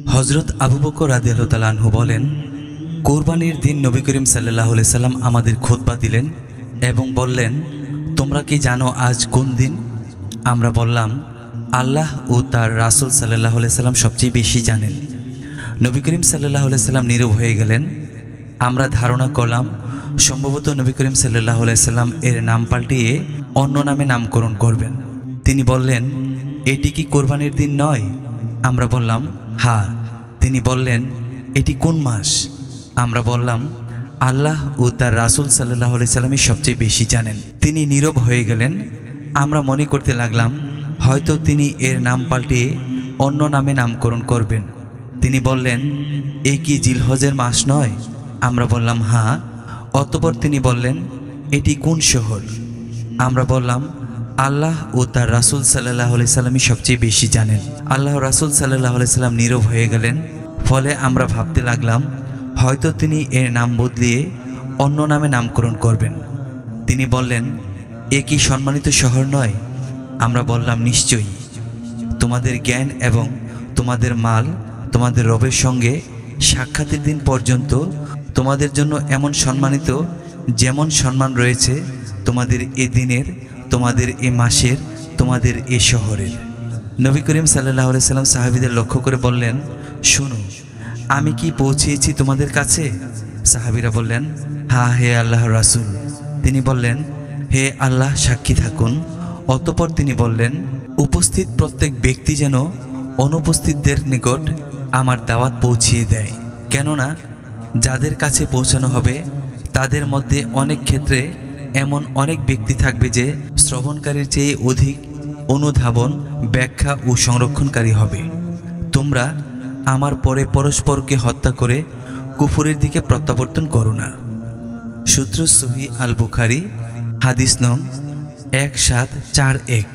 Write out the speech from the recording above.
হযরত আবু বকর রাদিয়াল্লাহু তাআলা আনহু বলেন, কুরবানির দিন নবী করিম সাল্লাল্লাহু আলাইহি সাল্লাম আমাদের খুতবা দিলেন এবং বললেন, তোমরা কি জানো আজ কোন দিন? আমরা বললাম, আল্লাহ ও তার রাসূল সাল্লাল্লাহু আলাইহি সাল্লাম সবচেয়ে বেশি জানেন। নবী করিম সাল্লাল্লাহু আলাইহি সাল্লাম নীরব হয়ে গেলেন। আমরা ধারণা করলাম সম্ভবত নবী করিম সাল্লাল্লাহু আলাইহি সাল্লাম এর নাম পাল্টিয়ে অন্য নামে নামকরণ করবেন। তিনি বললেন, এটি কি কোরবানির দিন নয়? আমরা বললাম, হ্যাঁ। তিনি বললেন, এটি কোন মাস? আমরা বললাম, আল্লাহ ও তার রাসূল সাল্লাল্লাহু আলাইহি সাল্লামই সবচেয়ে বেশি জানেন। তিনি নীরব হয়ে গেলেন। আমরা মনে করতে লাগলাম হয়তো তিনি এর নাম পাল্টিয়ে অন্য নামে নামকরণ করবেন। তিনি বললেন, এ কি জিলহজের মাস নয়? আমরা বললাম, হ্যাঁ। অতঃপর তিনি বললেন, এটি কোন শহর? আমরা বললাম, আল্লাহ ও তার রাসূল সাল্লাল্লাহু আলাইহি সাল্লামই সবচেয়ে বেশি জানেন। আল্লাহ রাসূল সাল্লাল্লাহু আলাইহি সাল্লাম নীরব হয়ে গেলেন। ফলে আমরা ভাবতে লাগলাম হয়তো তিনি এর নাম বদলিয়ে অন্য নামে নামকরণ করবেন। তিনি বললেন, এ কি সম্মানিত শহর নয়? আমরা বললাম, নিশ্চয়ই। তোমাদের জ্ঞান এবং তোমাদের মাল তোমাদের রবের সঙ্গে সাক্ষাতের দিন পর্যন্ত তোমাদের জন্য এমন সম্মানিত যেমন সম্মান রয়েছে তোমাদের এ দিনের, তোমাদের এ মাসের, তোমাদের এ শহরের। নবী করিম সাল্লাল্লাহু আলাইহি সাল্লাম সাহাবীদের লক্ষ্য করে বললেন, শোনো, আমি কি পৌঁছেছি তোমাদের কাছে? সাহাবীরা বললেন, হ্যাঁ হে আল্লাহর রাসূল। তিনি বললেন, হে আল্লাহ সাক্ষী থাকুন। অতঃপর তিনি বললেন, উপস্থিত প্রত্যেক ব্যক্তি যেন অনুপস্থিতদের নিকট আমার দাওয়াত পৌঁছিয়ে দেয়, কেননা যাদের কাছে পৌঁছানো হবে তাদের মধ্যে অনেক ক্ষেত্রে এমন অনেক ব্যক্তি থাকবে যে শ্রবণকারীর চেয়ে অধিক অনুধাবন, ব্যাখ্যা ও সংরক্ষণকারী হবে। তোমরা আমার পরে পরস্পরকে হত্যা করে কুফরের দিকে প্রত্যাবর্তন করো না। সূত্র সহিহ আল বুখারী, হাদিস নং 1741।